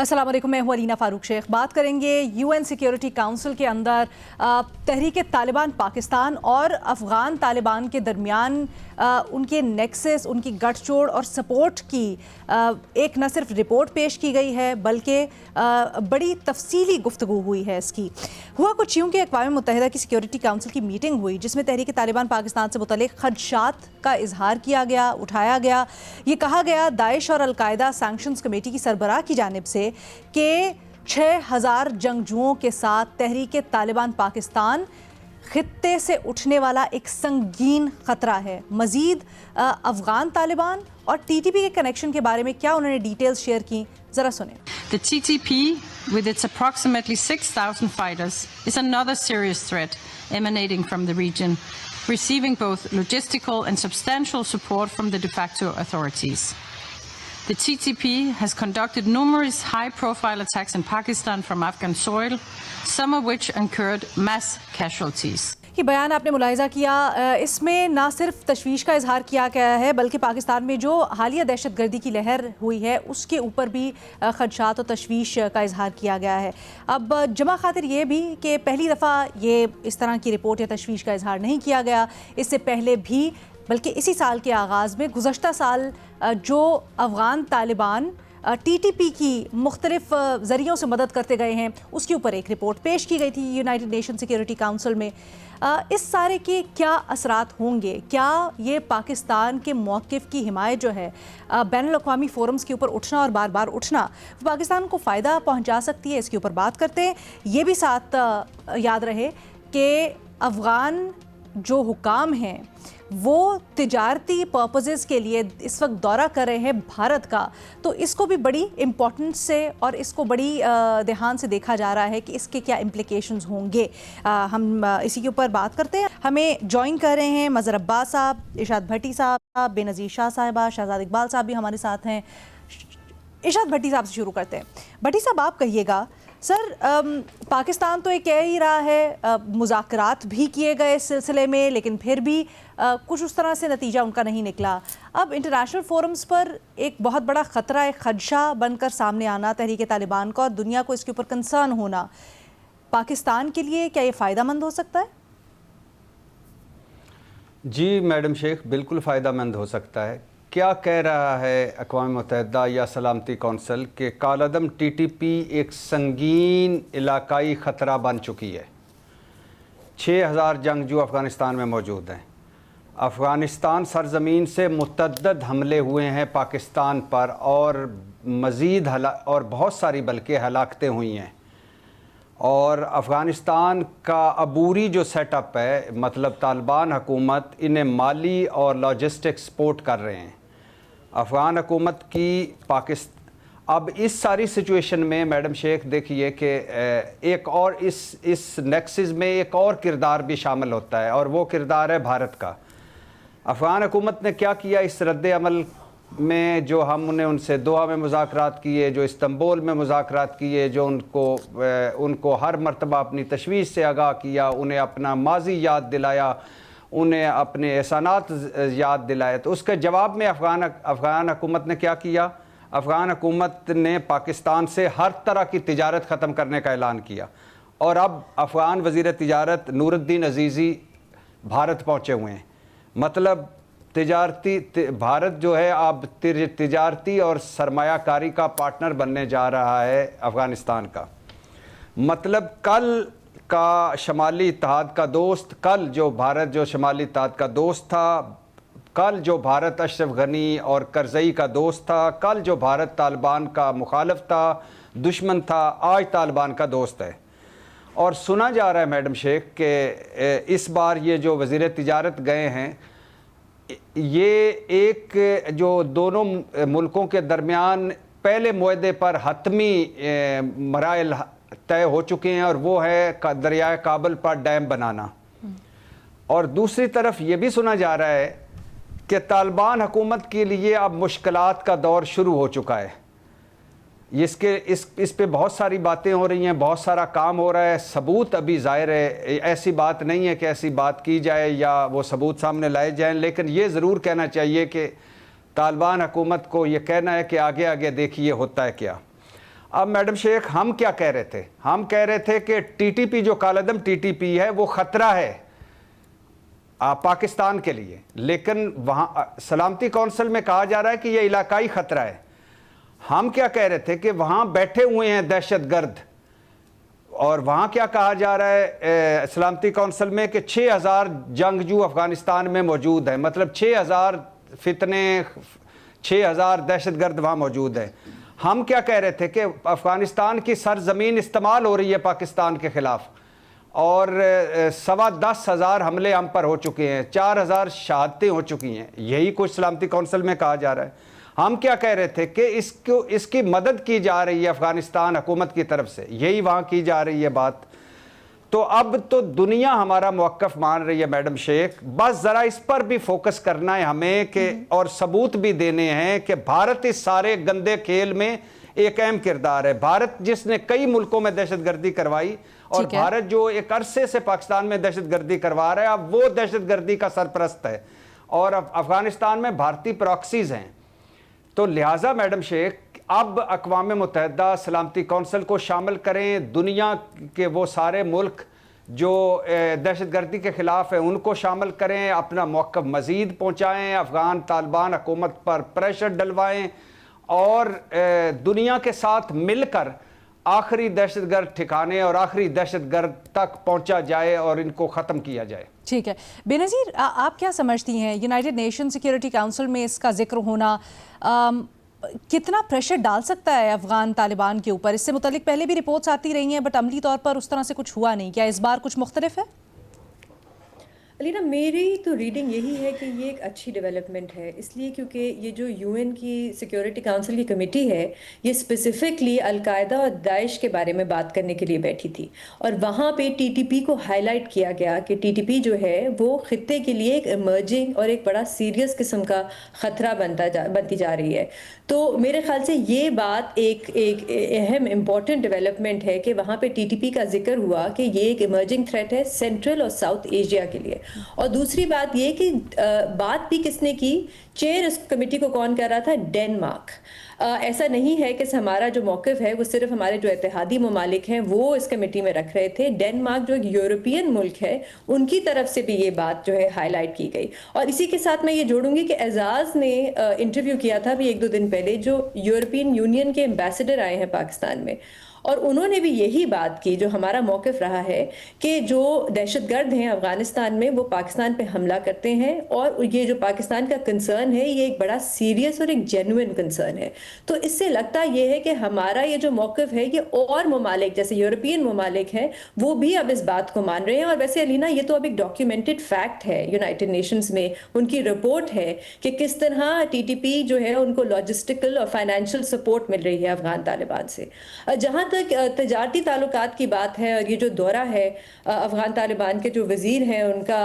अस्सलाम वालेकुम, मैं हूं अलीना फ़ारूक शेख। बात करेंगे यूएन सिक्योरिटी काउंसिल के अंदर तहरीक तालिबान पाकिस्तान और अफ़गान तालिबान के दरमियान उनके नेक्सस, उनकी गठजोड़ और सपोर्ट की एक न सिर्फ रिपोर्ट पेश की गई है बल्कि बड़ी तफसीली गुफ्तगू हुई है। इसकी हुआ कुछ यूँ कि अक़वाम मुत्तहिदा की सिक्योरिटी काउंसिल की मीटिंग हुई जिसमें तहरीक तालिबान पाकिस्तान से मुतल्लिक़ खदशात का इजहार किया गया, उठाया गया। ये कहा गया दाइश और अलकायदा सैंक्शंस कमेटी की सरबराह की जानिब से कि 6000 जंगजुओं के साथ तहरीक तालिबान पाकिस्तान खित्ते से उठने वाला एक संगीन खतरा है। मजीद अफगान तालिबान और टीटीपी के कनेक्शन के बारे में क्या उन्होंने डिटेल्स शेयर की, जरा सुने। The TTP, with its approximately 6,000 fighters, is another serious threat emanating from the region, receiving both logistical and substantial support from the de facto authorities. The TTP has conducted numerous high-profile attacks in Pakistan from Afghan soil, some of which incurred mass casualties. ये बयान आपने मुलाहिजा किया, इसमें ना सिर्फ तशवीश का इजहार किया गया है बल्कि पाकिस्तान में जो हालिया दहशतगर्दी की लहर हुई है उसके ऊपर भी खदशात और तशवीश का इजहार किया गया है। अब जमा खातिर ये भी कि पहली दफ़ा ये इस तरह की रिपोर्ट या तशवीश का इजहार नहीं किया गया, इससे पहले भी बल्कि इसी साल के आगाज़ में गुज़श्ता साल जो अफ़गान तालिबान टीटीपी की मुख्तलिफ ज़रियों से मदद करते गए हैं उसके ऊपर एक रिपोर्ट पेश की गई थी यूनाइटेड नेशन सिक्योरिटी काउंसिल में। इस सारे के क्या असरात होंगे? क्या ये पाकिस्तान के मौक़िफ़ की हिमायत जो है बैनुल-अक़वामी फ़ोरम्स के ऊपर उठना और बार बार उठना पाकिस्तान को फ़ायदा पहुँचा सकती है? इसके ऊपर बात करते हैं। ये भी साथ याद रहे कि अफ़गान जो हुकाम हैं वो तिजारती पर्पसेस के लिए इस वक्त दौरा कर रहे हैं भारत का, तो इसको भी बड़ी इम्पोर्टेंस से और इसको बड़ी ध्यान से देखा जा रहा है कि इसके क्या इम्प्लिकेशंस होंगे। हम इसी के ऊपर बात करते हैं। हमें ज्वाइन कर रहे हैं मज़हर अब्बास साहब, इरशाद भट्टी साहब, बेनज़ीर शाह साहिबा, शहजाद इकबाल साहब भी हमारे साथ हैं। इरशाद भट्टी साहब से शुरू करते हैं। भट्टी साहब, आप कहिएगा सर, पाकिस्तान तो ये कह ही रहा है मुज़ाकरात भी किए गए इस सिलसिले में, लेकिन फिर भी कुछ उस तरह से नतीजा उनका नहीं निकला। अब इंटरनेशनल फोरम्स पर एक बहुत बड़ा ख़तरा, एक खदशा बनकर सामने आना तहरीक तालिबान का और दुनिया को इसके ऊपर कंसर्न होना, पाकिस्तान के लिए क्या ये फ़ायदेमंद हो सकता है? जी मैडम शेख, बिल्कुल फ़ायदेमंद हो सकता है। क्या कह रहा है अक़वाम मुत्तहिदा या सलामती कौंसिल के कालअदम टीटीपी एक संगीन इलाकाई ख़तरा बन चुकी है। 6000 जंगजू अफ़गानिस्तान में मौजूद हैं। अफ़गानिस्तान सरज़मीन से मुतअद्दिद हमले हुए हैं पाकिस्तान पर और मज़ीद और बहुत सारी बल्कि हलाकतें हुई हैं। और अफ़गानिस्तान का अबूरी जो सेटअप है, मतलब तालिबान हुकूमत इन्हें माली और लॉजिस्टिक सपोर्ट कर रहे हैं। अफ़गान हुकूमत की अब इस सारी सिचुएशन में मैडम शेख देखिए कि एक और इस नेक्सस में एक और किरदार भी शामिल होता है और वो किरदार है भारत का। अफ़गान हुकूमत ने क्या किया इस रद्द अमल में, जो हमने उनसे दोहा में मुज़ाकरात किए, जो इस्तांबुल में मुज़ाकरात किए, जो उनको हर मरतबा अपनी तशवीश से आगाह किया, उन्हें अपना माजी याद दिलाया, उन्हें अपने एहसानात याद दिलाए, तो उसके जवाब में अफ़गान हुकूमत ने क्या किया? अफ़गान हुकूमत ने पाकिस्तान से हर तरह की तिजारत ख़त्म करने का ऐलान किया। और अब अफ़गान वज़ीर तिजारत नूरुद्दीन अज़ीज़ी भारत पहुँचे हुए हैं। मतलब भारत जो है अब तिजारती और सरमायाकारी का पार्टनर बनने जा रहा है अफ़गानिस्तान का। मतलब कल का शमाली इत्तेहाद का दोस्त, कल जो भारत जो शमाली इत्तेहाद का दोस्त था, कल जो भारत अशरफ गनी और करज़ई का दोस्त था, कल जो भारत तालिबान का मुखालिफ था, दुश्मन था, आज तालिबान का दोस्त है। और सुना जा रहा है मैडम शेख कि इस बार ये जो वज़ीर तिजारत गए हैं, ये एक जो दोनों मुल्कों के दरमियान पहले मुआहदे पर हतमी मराइल तय हो चुके हैं और वो है दरियाए काबल पर डैम बनाना। और दूसरी तरफ ये भी सुना जा रहा है कि तालिबान हुकूमत के लिए अब मुश्किलात का दौर शुरू हो चुका है। इस पे बहुत सारी बातें हो रही हैं, बहुत सारा काम हो रहा है, सबूत अभी ज़ाहिर है ऐसी बात नहीं है कि ऐसी बात की जाए या वो सबूत सामने लाए जाएं, लेकिन ये ज़रूर कहना चाहिए कि तालिबान हुकूमत को ये कहना है कि आगे आगे देखिए होता है क्या। अब मैडम शेख, हम क्या कह रहे थे? हम कह रहे थे कि टीटीपी जो कालादम टीटीपी है वो ख़तरा है पाकिस्तान के लिए, लेकिन वहाँ सलामती कौंसिल में कहा जा रहा है कि ये इलाकाई ख़तरा है। हम क्या कह रहे थे कि वहाँ बैठे हुए हैं दहशतगर्द, और वहाँ क्या कहा जा रहा है सलामती कौंसिल में कि 6000 जंगजू अफ़गानिस्तान में मौजूद हैं, मतलब 6000 फितने, 6000 दहशतगर्द वहाँ मौजूद हैं। हम क्या कह रहे थे कि अफ़गानिस्तान की सरजमीन इस्तेमाल हो रही है पाकिस्तान के ख़िलाफ़, और 10,15,000 हमले हम पर हो चुके हैं, 4000 शहादतें हो चुकी हैं, यही कुछ सलामती कौंसिल में कहा जा रहा है। हम क्या कह रहे थे कि इसकी मदद की जा रही है अफ़गानिस्तान हुकूमत की तरफ से, यही वहाँ की जा रही है बात। तो अब तो दुनिया हमारा मौक़िफ़ मान रही है मैडम शेख, बस ज़रा इस पर भी फोकस करना है हमें कि और सबूत भी देने हैं कि भारत इस सारे गंदे खेल में एक अहम किरदार है। भारत जिसने कई मुल्कों में दहशतगर्दी करवाई, और भारत जो एक अरसे से पाकिस्तान में दहशतगर्दी करवा रहा है, अब वो दहशतगर्दी का सरपरस्त है, और अफ़गानिस्तान में भारतीय प्रॉक्सीज़ हैं। तो लिहाजा मैडम शेख, अब अक़वाम मुत्तहिदा सलामती कौंसिल को शामिल करें, दुनिया के वो सारे मुल्क जो दहशतगर्दी के ख़िलाफ़ हैं उनको शामिल करें, अपना मौक़िफ़ मज़ीद पहुँचाएँ, अफ़गान तालिबान हुकूमत पर प्रेशर डलवाएँ, और दुनिया के साथ मिलकर आखिरी दहशतगर्द ठिकाने और आखिरी दहशतगर्द तक पहुंचा जाए और इनको ख़त्म किया जाए। ठीक है बेनज़ीर, आप क्या समझती हैं यूनाइटेड नेशन सिक्योरिटी काउंसिल में इसका जिक्र होना कितना प्रेशर डाल सकता है अफ़गान तालिबान के ऊपर? इससे मुतालिक पहले भी रिपोर्ट्स आती रही हैं, बट अमली तौर पर उस तरह से कुछ हुआ नहीं। क्या इस बार कुछ मुख्तलिफ है? अलीना, मेरी तो रीडिंग यही है कि ये एक अच्छी डेवलपमेंट है, इसलिए क्योंकि ये जो यूएन की सिक्योरिटी काउंसिल की कमेटी है, ये स्पेसिफिकली अलकायदा और दाइश के बारे में बात करने के लिए बैठी थी, और वहाँ पे टीटीपी को हाईलाइट किया गया कि टीटीपी जो है वो खित्ते के लिए एक इमर्जिंग और एक बड़ा सीरियस किस्म का ख़तरा बनती जा रही है। तो मेरे ख्याल से ये बात एक अहम इम्पॉर्टेंट डेवलपमेंट है कि वहाँ पे टीटीपी का जिक्र हुआ कि ये एक इमर्जिंग थ्रेट है सेंट्रल और साउथ एशिया के लिए। और दूसरी बात ये कि बात भी किसने की, चेयर इस कमेटी को कौन कर रहा था? डेनमार्क। ऐसा नहीं है कि हमारा जो मौक़िफ़ है वो सिर्फ हमारे जो इत्तेहादी ममालिक हैं वो इस कमेटी में रख रहे थे। डेनमार्क जो एक यूरोपियन मुल्क है, उनकी तरफ से भी ये बात जो है हाईलाइट की गई। और इसी के साथ मैं ये जोड़ूंगी कि एजाज़ ने इंटरव्यू किया था अभी 1-2 दिन पहले, जो यूरोपियन यूनियन के एम्बेसडर आए हैं पाकिस्तान में, और उन्होंने भी यही बात की जो हमारा मौक़िफ़ रहा है कि जो दहशतगर्द हैं अफ़गानिस्तान में वो पाकिस्तान पे हमला करते हैं, और ये जो पाकिस्तान का कंसर्न है ये एक बड़ा सीरियस और एक जेन्युइन कंसर्न है। तो इससे लगता ये है कि हमारा ये जो मौक़िफ़ है ये और ममालिक जैसे यूरोपियन ममालिक हैं वो भी अब इस बात को मान रहे हैं। और वैसे अलीना, ये तो अब एक डॉक्यूमेंटेड फैक्ट है, यूनाइटेड नेशंस में उनकी रिपोर्ट है कि किस तरह टीटीपी जो है उनको लॉजिस्टिकल और फाइनेंशियल सपोर्ट मिल रही है अफ़गान तालिबान से। जहाँ तक तजारती ताल्लुकात की बात है, और ये जो दौरा है अफ़गान तालिबान के जो वज़ीर हैं उनका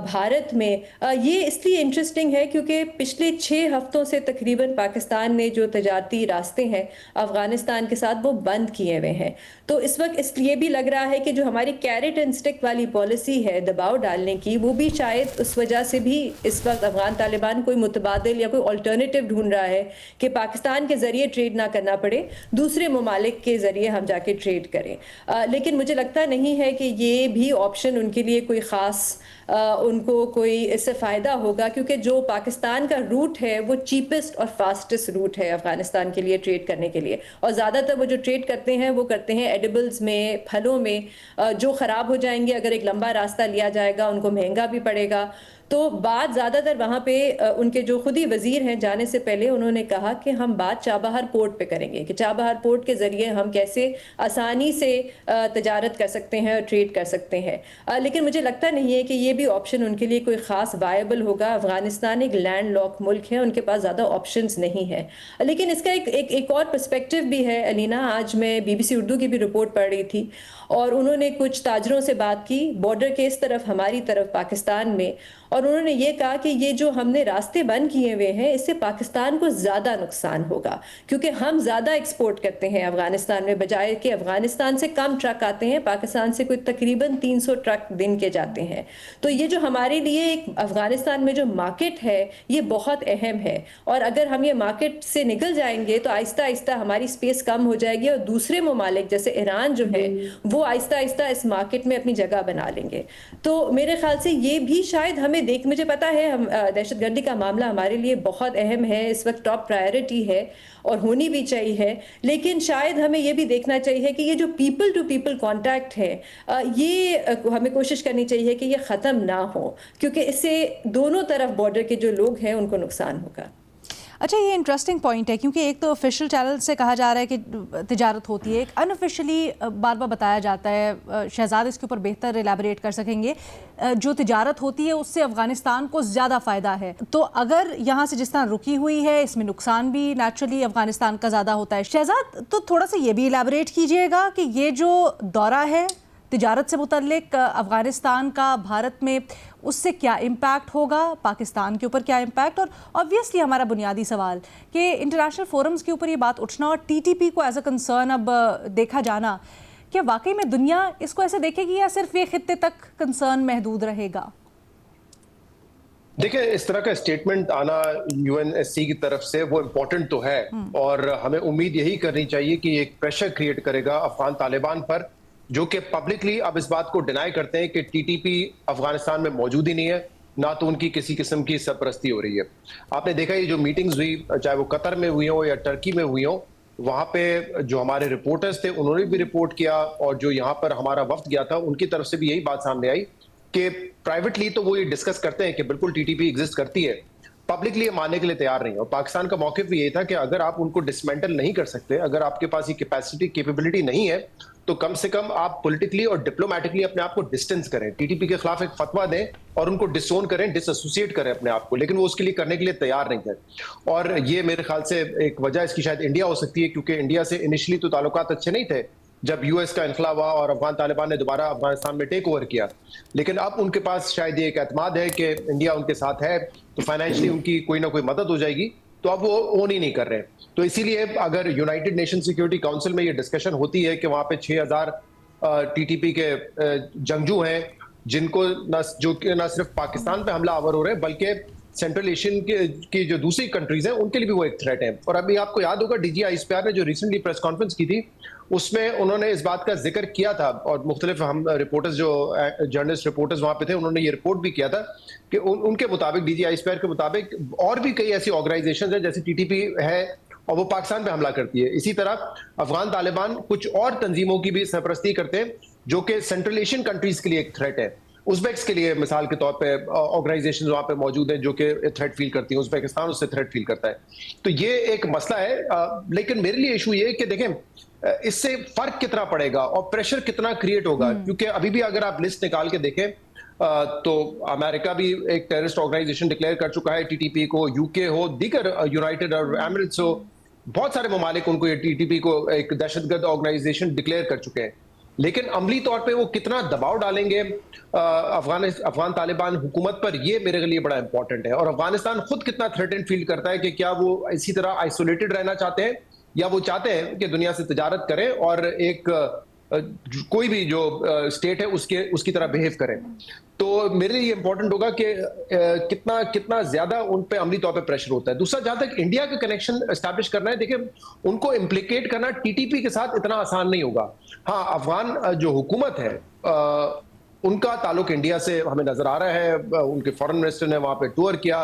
भारत में, ये इसलिए इंटरेस्टिंग है क्योंकि पिछले 6 हफ्तों से तकरीबन पाकिस्तान ने जो तजारती रास्ते हैं अफ़गानिस्तान के साथ वो बंद किए हुए हैं। तो इस वक्त इसलिए भी लग रहा है कि जो हमारी कैरेट एंड स्टिक वाली पॉलिसी है दबाव डालने की, वो भी शायद उस वजह से भी इस वक्त अफ़गान तालिबान कोई मुतबादिल या कोई अल्टरनेटिव ढूंढ रहा है कि पाकिस्तान के ज़रिए ट्रेड ना करना पड़े, दूसरे ममालिक के ज़रिए हम जाके ट्रेड करें। लेकिन मुझे लगता नहीं है कि ये भी ऑप्शन उनके लिए कोई ख़ास उनको कोई इससे फ़ायदा होगा, क्योंकि जो पाकिस्तान का रूट है वो चीपेस्ट और फास्टेस्ट रूट है अफ़गानिस्तान के लिए ट्रेड करने के लिए। और ज़्यादातर वो जो ट्रेड करते हैं वो करते हैं एडिबल्स में, फलों में, जो ख़राब हो जाएंगे अगर एक लंबा रास्ता लिया जाएगा, उनको महंगा भी पड़ेगा। तो बात ज़्यादातर वहाँ पे उनके जो खुद ही वज़ीर हैं जाने से पहले उन्होंने कहा कि हम बात चाबहार पोर्ट पे करेंगे कि चाबहार पोर्ट के ज़रिए हम कैसे आसानी से तजारत कर सकते हैं और ट्रेड कर सकते हैं। लेकिन मुझे लगता नहीं है कि ये भी ऑप्शन उनके लिए कोई ख़ास वायबल होगा। अफ़गानिस्तान एक लैंड लॉक मुल्क है, उनके पास ज़्यादा ऑप्शंस नहीं है। लेकिन इसका एक और पर्सपेक्टिव भी है अलीना। आज मैं BBC उर्दू की भी रिपोर्ट पढ़ रही थी और उन्होंने कुछ ताजरों से बात की बॉर्डर के इस तरफ हमारी तरफ पाकिस्तान में, और उन्होंने ये कहा कि ये जो हमने रास्ते बंद किए हुए हैं इससे पाकिस्तान को ज़्यादा नुकसान होगा, क्योंकि हम ज़्यादा एक्सपोर्ट करते हैं अफ़गानिस्तान में, बजाय कि अफ़गानिस्तान से कम ट्रक आते हैं, पाकिस्तान से कोई तकरीबन 300 ट्रक दिन के जाते हैं। तो ये जो हमारे लिए एक अफ़गानिस्तान में जो मार्केट है ये बहुत अहम है, और अगर हम ये मार्केट से निकल जाएंगे तो आहिस्ता आहिस्ता हमारी स्पेस कम हो जाएगी और दूसरे ममालिक जैसे ईरान जो है वो आहिस्ता आहिस्ता इस मार्केट में अपनी जगह बना लेंगे। तो मेरे ख्याल से ये भी शायद हमें मुझे पता है हम दहशतगर्दी का मामला हमारे लिए बहुत अहम है, इस वक्त टॉप प्रायोरिटी है और होनी भी चाहिए, लेकिन शायद हमें ये भी देखना चाहिए कि ये जो पीपल टू पीपल कांटेक्ट है ये हमें कोशिश करनी चाहिए कि ये ख़त्म ना हो, क्योंकि इससे दोनों तरफ बॉर्डर के जो लोग हैं उनको नुकसान होगा। अच्छा, ये इंटरेस्टिंग पॉइंट है क्योंकि एक तो ऑफिशियल चैनल से कहा जा रहा है कि तिजारत होती है, एक अनऑफिशियली बार बार बताया जाता है, शहजाद इसके ऊपर बेहतर एलैबोरेट कर सकेंगे, जो तिजारत होती है उससे अफ़गानिस्तान को ज़्यादा फ़ायदा है। तो अगर यहाँ से जिस तरह रुकी हुई है इसमें नुकसान भी नेचुरली अफ़गानिस्तान का ज़्यादा होता है। शहजाद, तो थोड़ा सा ये भी एलैबोरेट कीजिएगा कि ये जो दौरा है तिजारत से मुतल्लिक अफ़गानिस्तान का भारत में, उससे क्या इम्पैक्ट होगा, पाकिस्तान के ऊपर क्या इम्पैक्ट, और ऑब्वियसली हमारा बुनियादी सवाल कि इंटरनेशनल फोरम्स के ऊपर ये बात उठना और टीटीपी को एज अ कंसर्न अब देखा जाना, क्या वाकई में दुनिया इसको ऐसे देखेगी या सिर्फ ये खित्ते तक कंसर्न महदूद रहेगा? देखिए, इस तरह का स्टेटमेंट आना यूएनएससी की तरफ से वो इम्पोर्टेंट तो है, और हमें उम्मीद यही करनी चाहिए कि एक प्रेशर क्रिएट करेगा अफगान तालिबान पर, जो कि पब्लिकली अब इस बात को डिनाई करते हैं कि टीटीपी अफगानिस्तान में मौजूद ही नहीं है, ना तो उनकी किसी किस्म की सरपरस्ती हो रही है। आपने देखा ये जो मीटिंग्स हुई, चाहे वो कतर में हुई हो या टर्की में हुई हो, वहां पे जो हमारे रिपोर्टर्स थे उन्होंने भी रिपोर्ट किया, और जो यहाँ पर हमारा वफ्द गया था उनकी तरफ से भी यही बात सामने आई कि प्राइवेटली तो वो ये डिस्कस करते हैं कि बिल्कुल टीटीपी एग्जिस्ट करती है, पब्लिकली ये मानने के लिए तैयार नहीं है। और पाकिस्तान का मौक़िफ़ भी यही था कि अगर आप उनको डिसमेंटल नहीं कर सकते, अगर आपके पास ये कैपेसिटी कैपेबिलिटी नहीं है, तो कम से कम आप पॉलिटिकली और डिप्लोमेटिकली अपने आप को डिस्टेंस करें, टीटीपी के खिलाफ एक फतवा दें और उनको डिसोन करें, डिसएसोसिएट करें अपने आप को, लेकिन वो उसके लिए करने के लिए तैयार नहीं है। और ये मेरे ख्याल से एक वजह इसकी शायद इंडिया हो सकती है, क्योंकि इंडिया से इनिशियली तो ताल्लुकात अच्छे नहीं थे जब यूएस का इनखला हुआ और अफगान तालिबान ने दोबारा अफगानिस्तान में टेक ओवर किया, लेकिन अब उनके पास शायद ये एक एतमाद है कि इंडिया उनके साथ है, तो फाइनेंशियली उनकी कोई ना कोई मदद हो जाएगी, तो अब वो ओन ही नहीं कर रहे। तो इसीलिए अगर यूनाइटेड नेशन सिक्योरिटी काउंसिल में ये डिस्कशन होती है कि वहां पे 6000 टीटीपी के जंगजू हैं, जिनको न सिर्फ पाकिस्तान पे हमला आवर हो रहे हैं, बल्कि सेंट्रल एशियन की जो दूसरी कंट्रीज हैं उनके लिए भी वो एक थ्रेट है। और अभी आपको याद होगा डीजी आईएसपीआर ने जो रिसेंटली प्रेस कॉन्फ्रेंस की थी, उसमें उन्होंने इस बात का जिक्र किया था, और मुख्तलिफ हम रिपोर्टर्स जो जर्नलिस्ट रिपोर्टर्स वहां पे थे उन्होंने ये रिपोर्ट भी किया था कि उनके मुताबिक, डीजी आईएसपीआर के मुताबिक, और भी कई ऐसी ऑर्गेनाइजेशन है जैसे टीटीपी है और वो पाकिस्तान पे हमला करती है। इसी तरह अफगान तालिबान कुछ और तंजीमों की भी सरपरस्ती करते हैं जो कि सेंट्रल एशियन कंट्रीज के लिए एक थ्रेट है। उज़्बेक्स के लिए मिसाल के तौर पे ऑर्गेनाइजेशन वहां पे मौजूद हैं जो कि थ्रेट फील करती हैं, उज़्बेकिस्तान उससे थ्रेट फील करता है। तो ये एक मसला है, लेकिन मेरे लिए इशू ये है कि देखें इससे फर्क कितना पड़ेगा और प्रेशर कितना क्रिएट होगा, क्योंकि अभी भी अगर आप लिस्ट निकाल के देखें तो अमेरिका भी एक टेररिस्ट ऑर्गेनाइजेशन डिक्लेयर कर चुका है टीटीपी को, यूके हो, दीगर यूनाइटेड अरब एमिरेट्स हो, बहुत सारे ममालिक उनको ये टीटीपी को एक दहशतगर्द ऑर्गेनाइजेशन डिक्लेयर कर चुके हैं। लेकिन अमली तौर पे वो कितना दबाव डालेंगे अफगान तालिबान हुकूमत पर, ये मेरे लिए बड़ा इंपॉर्टेंट है। और अफगानिस्तान खुद कितना थ्रेटेंड फील करता है कि क्या वो इसी तरह आइसोलेटेड रहना चाहते हैं या वो चाहते हैं कि दुनिया से तिजारत करें और एक कोई भी जो स्टेट है उसकी तरह बिहेव करें। तो मेरे लिए इंपॉर्टेंट होगा कि कितना ज्यादा उन पे अमली तौर पे प्रेशर होता है। दूसरा, जहां तक इंडिया का कनेक्शन एस्टैब्लिश करना है, देखिए उनको इम्प्लीकेट करना टीटीपी के साथ इतना आसान नहीं होगा। हाँ, अफगान जो हुकूमत है उनका ताल्लुक इंडिया से हमें नजर आ रहा है, उनके फॉरेन मिनिस्टर ने वहां पे टूर किया,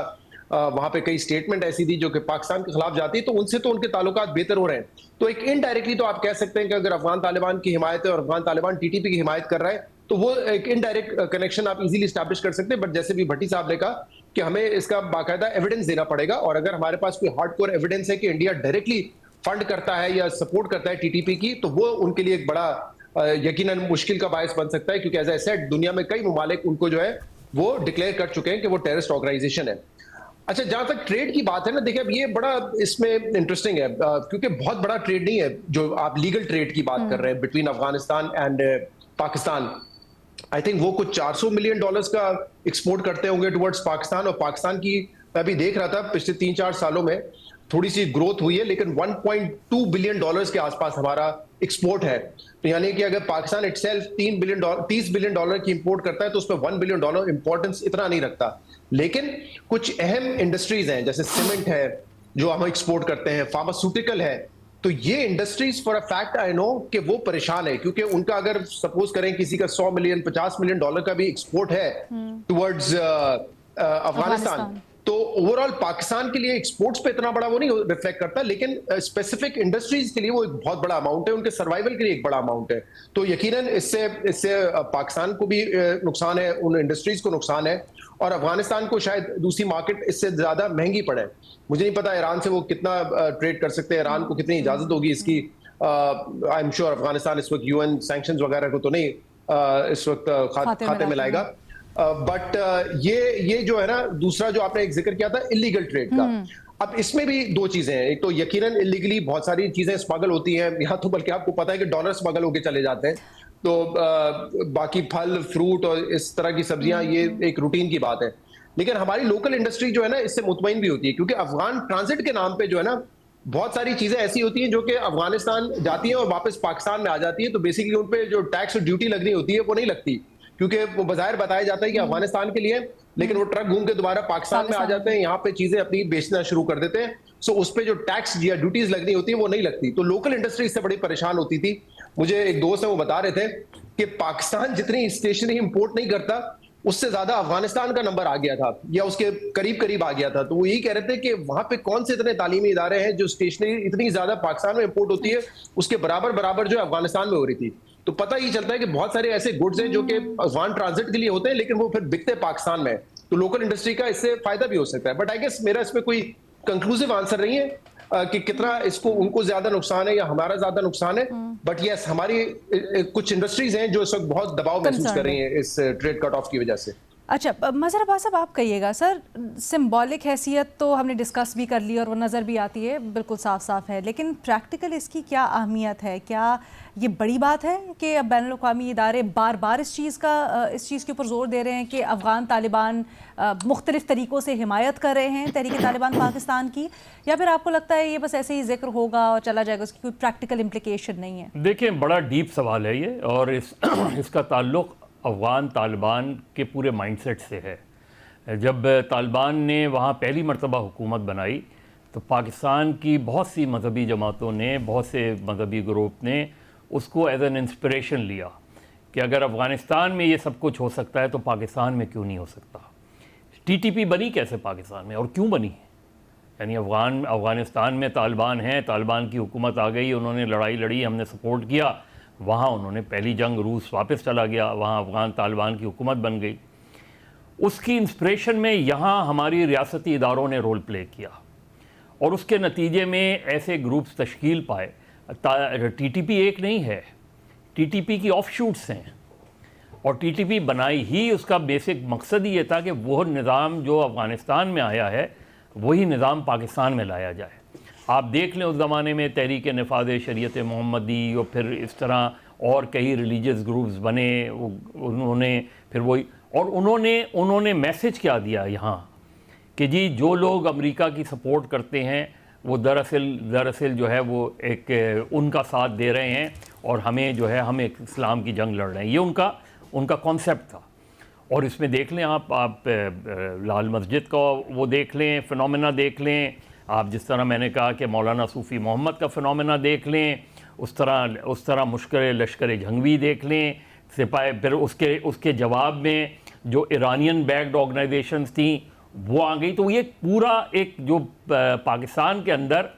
वहां पे कई स्टेटमेंट ऐसी थी जो कि पाकिस्तान के खिलाफ जाती है, तो उनसे तो उनके ताल्लुकात बेहतर हो रहे हैं। तो एक इनडायरेक्टली तो आप कह सकते हैं कि अगर अफगान तालिबान की हिमायत है और अफगान तालिबान टीटीपी की हिमायत कर रहा है, तो वो एक इनडायरेक्ट कनेक्शन आप इजीली स्टैब्लिश कर सकते हैं। बट जैसे भी भट्टी साहब ने कहा कि हमें इसका बाकायदा एविडेंस देना पड़ेगा, और अगर हमारे पास कोई हार्डकोर एविडेंस है कि इंडिया डायरेक्टली फंड करता है या सपोर्ट करता है टीटीपी की, तो वो उनके लिए एक बड़ा यकीनन मुश्किल का बायस बन सकता है, क्योंकि एज आई सेड दुनिया में कई ममालिक उनको जो है वो डिक्लेयर कर चुके हैं कि वो टेररिस्ट ऑर्गेनाइजेशन है। अच्छा, जहां तक ट्रेड की बात है ना, देखिए अब ये बड़ा इसमें इंटरेस्टिंग है, क्योंकि बहुत बड़ा ट्रेड नहीं है जो आप लीगल ट्रेड की बात कर रहे हैं between Afghanistan and Pakistan. I think वो कुछ $400 मिलियन का एक्सपोर्ट करते होंगे टुवर्ड्स पाकिस्तान, और पाकिस्तान की मैं अभी देख रहा था पिछले 3-4 सालों में थोड़ी सी ग्रोथ हुई है, लेकिन $1.2 बिलियन के आसपास हमारा एक्सपोर्ट है। तो यानी कि अगर पाकिस्तान इटसेल्फ $30 बिलियन की इंपोर्ट करता है तो उस पर $1 बिलियन इंपॉर्टेंस इतना नहीं रखता। लेकिन कुछ अहम इंडस्ट्रीज हैं, जैसे सीमेंट है जो हम एक्सपोर्ट करते हैं, फार्मास्यूटिकल है, तो ये industries for a fact I know कि वो परेशान है, क्योंकि उनका अगर सपोज करें किसी का $100 मिलियन $50 मिलियन का भी एक्सपोर्ट है टुवर्ड्स अफगानिस्तान, तो ओवरऑल पाकिस्तान के लिए एक्सपोर्ट्स पे इतना बड़ा वो नहीं रिफ्लेक्ट करता, लेकिन स्पेसिफिक इंडस्ट्रीज के लिए वो एक बहुत बड़ा अमाउंट है, उनके सर्वाइवल के लिए एक बड़ा अमाउंट है। तो यकीनन इससे पाकिस्तान को भी नुकसान है, उन इंडस्ट्रीज को नुकसान है, और अफगानिस्तान को शायद दूसरी मार्केट इससे ज्यादा महंगी पड़े। मुझे नहीं पता ईरान से वो कितना ट्रेड कर सकते हैं, ईरान को कितनी इजाजत होगी इसकी। आई एम श्योर अफगानिस्तान इस वक्त यूएन सैंक्शंस वगैरह को तो नहीं इस वक्त खाते में लाएगा। बट ये जो है ना, दूसरा जो आपने एक जिक्र किया था इलीगल ट्रेड का, अब इसमें भी दो चीजें हैं। एक तो यकीनन इलीगली बहुत सारी चीजें स्मगल होती हैं, यहाँ तो बल्कि आपको पता है कि डॉलर स्मगल होके चले जाते हैं, तो बाकी फल फ्रूट और इस तरह की सब्जियां ये एक रूटीन की बात है। लेकिन हमारी लोकल इंडस्ट्री जो है ना, इससे मुतमईन भी होती है, क्योंकि अफगान ट्रांजिट के नाम पे जो है ना, बहुत सारी चीजें ऐसी होती हैं जो कि अफगानिस्तान जाती हैं और वापस पाकिस्तान में आ जाती है, तो बेसिकली उन पे जो टैक्स और ड्यूटी लगनी होती है वो नहीं लगती, क्योंकि वो बाहर बताया जाता है कि अफगानिस्तान के लिए, लेकिन वो ट्रक घूम के दोबारा पाकिस्तान में आ जाते हैं, यहाँ पे चीजें अपनी बेचना शुरू कर देते हैं। सो उस पे जो टैक्स या ड्यूटीज लगनी होती है वो नहीं लगती, तो लोकल इंडस्ट्री इससे बड़ी परेशान होती थी। मुझे एक दोस्त है वो बता रहे थे कि पाकिस्तान जितनी स्टेशनरी इंपोर्ट नहीं करता, उससे ज्यादा अफगानिस्तान का नंबर आ गया था, या उसके करीब करीब आ गया था। तो वो यही कह रहे थे कि वहां पे कौन से इतने तालीमी इदारे हैं जो स्टेशनरी इतनी ज्यादा पाकिस्तान में इंपोर्ट होती है, उसके बराबर जो अफगानिस्तान में हो रही थी। तो पता ही चलता है कि बहुत सारे ऐसे गुड्स हैं जो कि अफगान ट्रांजिट के लिए होते हैं, लेकिन वो फिर बिकते पाकिस्तान में, तो लोकल इंडस्ट्री का इससे फायदा भी हो सकता है। बट आई गेस मेरा इसमें कोई कंक्लूसिव आंसर नहीं है कि कितना इसको उनको ज्यादा नुकसान है या हमारा ज्यादा नुकसान है। बट यस, हमारी कुछ इंडस्ट्रीज हैं जो इस वक्त बहुत दबाव महसूस कर रही हैं इस ट्रेड कट ऑफ की वजह से। अच्छा, मज़हर अब्बास साहब आप कहिएगा, सर सिंबॉलिक हैसियत तो हमने डिस्कस भी कर ली और वो नज़र भी आती है, बिल्कुल साफ है, लेकिन प्रैक्टिकल इसकी क्या अहमियत है? क्या ये बड़ी बात है कि अब बैनुल-अक़वामी इदारे बार बार इस चीज़ के ऊपर जोर दे रहे हैं कि अफ़गान तालिबान मुख्तलिफ़ तरीक़ों से हिमायत कर रहे हैं तहरीक तालिबान पाकिस्तान की, या फिर आपको लगता है ये बस ऐसे ही जिक्र होगा और चला जाएगा, उसकी कोई प्रैक्टिकल इम्प्लिकेशन नहीं है? देखिए, बड़ा डीप सवाल है ये, और इसका ताल्लुक़ अफ़गान तालिबान के पूरे माइंडसेट से है। जब तालिबान ने वहाँ पहली मरतबा हुकूमत बनाई तो पाकिस्तान की बहुत सी मजहबी जमातों ने, बहुत से मजहबी ग्रुप ने उसको एज एन इंस्पिरेशन लिया कि अगर अफ़गानिस्तान में ये सब कुछ हो सकता है तो पाकिस्तान में क्यों नहीं हो सकता। TTP बनी कैसे पाकिस्तान में और क्यों बनी? यानी अफ़गानिस्तान में तालिबान हैं, तालिबान की हुकूमत आ गई, उन्होंने लड़ाई लड़ी, हमने सपोर्ट किया, वहाँ उन्होंने पहली जंग, रूस वापस चला गया, वहाँ अफ़गान तालिबान की हुकूमत बन गई। उसकी इंस्पिरेशन में यहाँ हमारी रियासती इदारों ने रोल प्ले किया और उसके नतीजे में ऐसे ग्रुप्स तश्कील पाए। TTP एक नहीं है, TTP की ऑफशूट्स हैं, और TTP बनाई ही उसका बेसिक मकसद ये था कि वो निज़ाम जो अफ़गानिस्तान में आया है वही निज़ाम पाकिस्तान में लाया जाए। आप देख लें उस ज़माने में तहरीक नफ़ाज़ शरीयत मोहम्मदी और फिर इस तरह और कई रिलीजियस ग्रुप्स बने, उन्होंने फिर वही, और उन्होंने मैसेज क्या दिया यहाँ कि जी जो लोग अमेरिका की सपोर्ट करते हैं वो दरअसल जो है वो एक उनका साथ दे रहे हैं और हमें जो है हम एक इस्लाम की जंग लड़ रहे हैं। ये उनका कॉन्सेप्ट था। और इसमें देख लें आप लाल मस्जिद का वो देख लें, फिनोमेना देख लें, आप जिस तरह मैंने कहा कि मौलाना सूफ़ी मोहम्मद का फिनोमेना देख लें, उस तरह मुश्किल लश्कर जंगवी देख लें, सिपाही, फिर उसके जवाब में जो ईरानियन बैक्ड ऑर्गेनाइजेशंस थी वो आ गई। तो ये पूरा एक जो पाकिस्तान के अंदर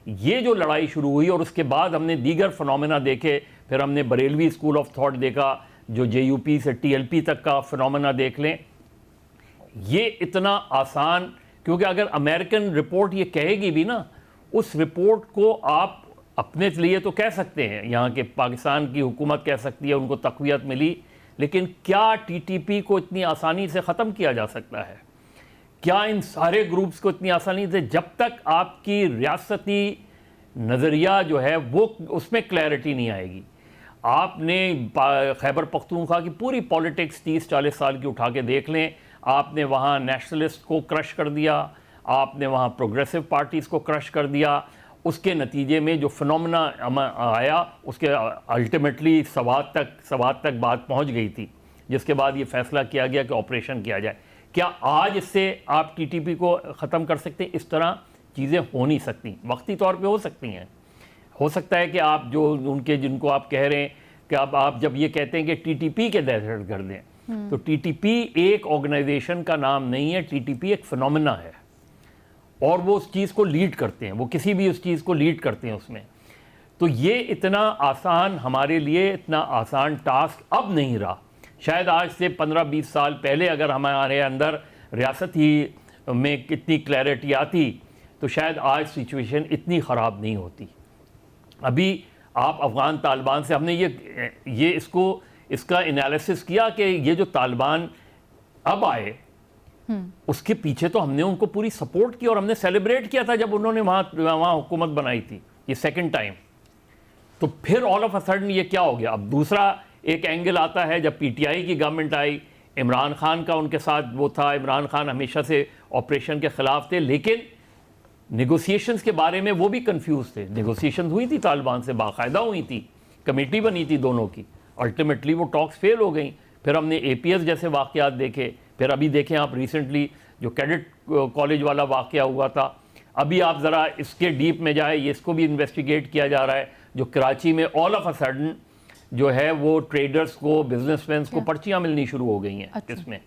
ये जो लड़ाई शुरू हुई, और उसके बाद हमने दीगर फिनोमेना देखे, फिर हमने बरेलवी स्कूल ऑफ थॉट देखा, जो JUP से TLP तक का फिनोमेना देख लें। ये इतना आसान, क्योंकि अगर अमेरिकन रिपोर्ट ये कहेगी भी ना, उस रिपोर्ट को आप अपने लिए तो कह सकते हैं, यहाँ के पाकिस्तान की हुकूमत कह सकती है उनको तक़वियत मिली, लेकिन क्या TTP को इतनी आसानी से ख़त्म किया जा सकता है? क्या इन सारे ग्रुप्स को इतनी आसानी से, जब तक आपकी रियासती नज़रिया जो है वो उसमें क्लैरिटी नहीं आएगी, आपने खैबर पख्तूनख्वा की पूरी पॉलिटिक्स 30-40 साल की उठा के देख लें, आपने वहाँ नेशनलिस्ट को क्रश कर दिया, आपने वहाँ प्रोग्रेसिव पार्टीज़ को क्रश कर दिया। उसके नतीजे में जो फिनोमेना आया, उसके अल्टीमेटली सवात तक बात पहुँच गई थी, जिसके बाद ये फैसला किया गया कि ऑपरेशन किया जाए। क्या आज इससे आप टीटीपी को ख़त्म कर सकते हैं? इस तरह चीज़ें हो नहीं सकती। वक्ती तौर पे हो सकती हैं, हो सकता है कि आप जो उनके जिनको आप कह रहे हैं कि अब आप जब ये कहते हैं कि टीटीपी के दहशतगर्द हैं, तो टीटीपी एक ऑर्गेनाइजेशन का नाम नहीं है, टीटीपी एक फिनोमेना है और वो उस चीज़ को लीड करते हैं, वो किसी भी उस चीज़ को लीड करते हैं उसमें। तो ये इतना आसान, हमारे लिए इतना आसान टास्क अब नहीं रहा। शायद आज से 15-20 साल पहले अगर हमारे अंदर रियासत ही में कितनी क्लैरिटी आती तो शायद आज सिचुएशन इतनी ख़राब नहीं होती। अभी आप अफ़गान तालिबान से हमने इसका एनालिसिस किया कि ये जो तालिबान अब आए उसके पीछे तो हमने उनको पूरी सपोर्ट की और हमने सेलिब्रेट किया था जब उन्होंने वहाँ हुकूमत बनाई थी, ये सेकंड टाइम। तो फिर ऑल ऑफ अ सडन ये क्या हो गया? अब दूसरा एक एंगल आता है जब पीटीआई की गवर्नमेंट आई, इमरान खान का उनके साथ वो था, इमरान खान हमेशा से ऑपरेशन के ख़िलाफ़ थे, लेकिन नेगोशिएशंस के बारे में वो भी कंफ्यूज थे। नेगोशिएशंस हुई थी तालिबान से, बाकायदा हुई थी, कमेटी बनी थी दोनों की, अल्टीमेटली वो टॉक्स फेल हो गई। फिर हमने एपीएस जैसे वाक़यात देखे, फिर अभी देखें आप रिसेंटली जो कैडेट कॉलेज वाला वाक़या हुआ था, अभी आप ज़रा इसके डीप में जाए, ये इसको भी इन्वेस्टिगेट किया जा रहा है, जो कराची में ऑल ऑफ अ सडन जो है वो ट्रेडर्स को, बिजनेसमैन को पर्चियाँ मिलनी शुरू हो गई हैं इसमें।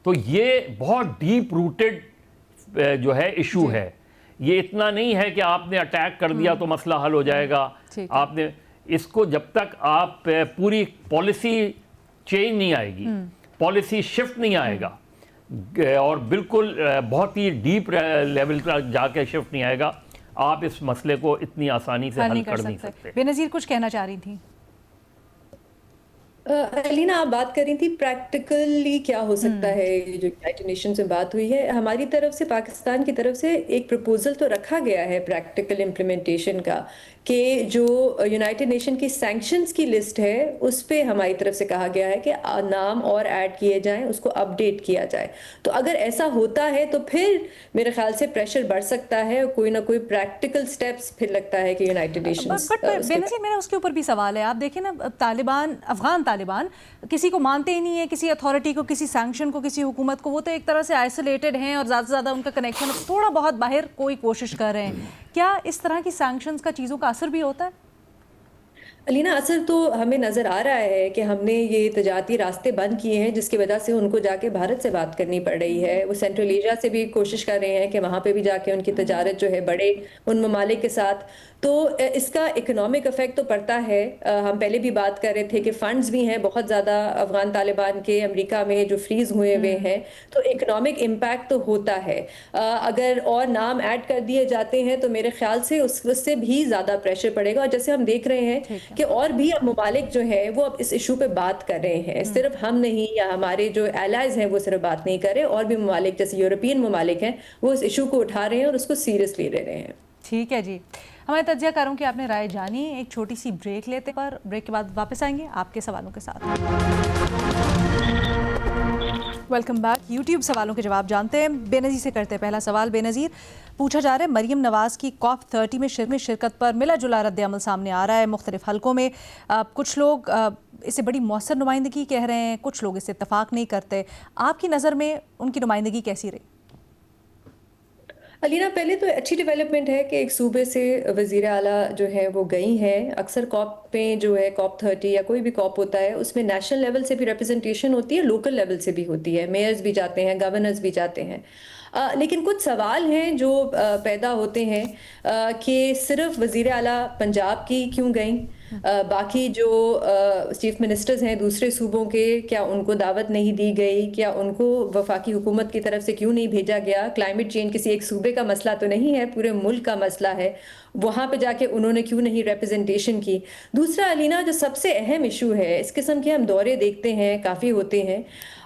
तो ये बहुत डीप रूटेड जो है इशू है। ये इतना नहीं है कि आपने अटैक कर दिया तो मसला हल हो जाएगा। आपने इसको जब तक आप पूरी पॉलिसी चेंज नहीं आएगी, पॉलिसी शिफ्ट नहीं आएगा और बिल्कुल बहुत ही डीप लेवल तक जाके शिफ्ट नहीं आएगा, आप इस मसले को इतनी आसानी से हल कर नहीं सकते। बेनज़ीर कुछ कहना चाह रही थी? अलीना, आप बात कर रही थी प्रैक्टिकली क्या हो सकता है। जो यूनाइटेड नेशन से बात हुई है, हमारी तरफ से, पाकिस्तान की तरफ से एक प्रपोजल तो रखा गया है प्रैक्टिकल इम्प्लीमेंटेशन का, कि जो यूनाइटेड नेशन की सैंक्शंस की लिस्ट है उस पे हमारी तरफ से कहा गया है कि नाम और ऐड किए जाएं, उसको अपडेट किया जाए। तो अगर ऐसा होता है तो फिर मेरे ख्याल से प्रेशर बढ़ सकता है, कोई ना कोई प्रैक्टिकल स्टेप्स फिर लगता है कि यूनाइटेड नेशंस। बट बेनज़ीर, मेरा उसके ऊपर भी सवाल है। आप देखें ना, तालिबान, अफगान तालिबान किसी को मानते ही नहीं है, किसी अथॉरिटी को, किसी सैंक्शन को, किसी हुकूमत को। वो तो एक तरह से आइसोलेटेड हैं और ज़्यादा से ज़्यादा उनका कनेक्शन थोड़ा बहुत बाहर कोई कोशिश कर रहे हैं। क्या इस तरह की सैंक्शंस का चीज़ों का असर भी होता है? अलीना, असर तो हमें नज़र आ रहा है कि हमने ये तजारती रास्ते बंद किए हैं, जिसकी वजह से उनको जाके भारत से बात करनी पड़ रही है। वो सेंट्रल एशिया से भी कोशिश कर रहे हैं कि वहाँ पे भी जाके उनकी तजारत जो है बढ़े उन ममालिक के साथ। तो इसका इकोनॉमिक इफेक्ट तो पड़ता है। हम पहले भी बात कर रहे थे कि फंड्स भी हैं बहुत ज़्यादा अफगान तालिबान के अमेरिका में जो फ्रीज हुए हुए हैं, तो इकोनॉमिक इम्पैक्ट तो होता है। अगर और नाम ऐड कर दिए जाते हैं तो मेरे ख्याल से उससे भी ज़्यादा प्रेशर पड़ेगा। और जैसे हम देख रहे हैं कि और भी अब ममालिक जो है वो अब इस इशू पे बात कर रहे हैं, सिर्फ हम नहीं या हमारे जो एलाइज हैं वो सिर्फ बात नहीं कर रहे, और भी ममालिक जैसे यूरोपियन ममालिक हैं वो इस इशू को उठा रहे हैं और उसको सीरियसली ले रहे हैं। ठीक है जी, हमारे तज्ज़ियाकारों की आपने राय जानी। एक छोटी सी ब्रेक लेते हैं, पर ब्रेक के बाद वापस आएंगे आपके सवालों के साथ। Welcome back. यूट्यूब सवालों के जवाब जानते हैं। बेनज़ीर से करते हैं पहला सवाल। बेनज़ीर, पूछा जा रहा है मरीम नवाज़ की COP30 में शिरकत पर मिला जुला रद्द-ए-अमल सामने आ रहा है मुख्तलिफ हलकों में। कुछ लोग इसे बड़ी मौसर नुमाइंदगी कह रहे हैं, कुछ लोग इससे इत्तफाक नहीं करते। आपकी नज़र में उनकी नुमाइंदगी कैसी रही? अलीना, पहले तो अच्छी डेवलपमेंट है कि एक सूबे से वज़ीर आला जो है वो गई हैं। अक्सर कॉप पे जो है COP30 या कोई भी कॉप होता है उसमें नेशनल लेवल से भी रिप्रेजेंटेशन होती है, लोकल लेवल से भी होती है, मेयर्स भी जाते हैं, गवर्नर्स भी जाते हैं। लेकिन कुछ सवाल हैं जो पैदा होते हैं कि सिर्फ वज़ीर आला पंजाब की क्यों गई, बाकी जो चीफ मिनिस्टर्स हैं दूसरे सूबों के, क्या उनको दावत नहीं दी गई, क्या उनको वफाकी हुकूमत की तरफ से क्यों नहीं भेजा गया। क्लाइमेट चेंज किसी एक सूबे का मसला तो नहीं है, पूरे मुल्क का मसला है, वहाँ पे जाके उन्होंने क्यों नहीं रिप्रेजेंटेशन की। दूसरा अलीना, जो सबसे अहम इशू है, इस किस्म के हम दौरे देखते हैं, काफ़ी होते हैं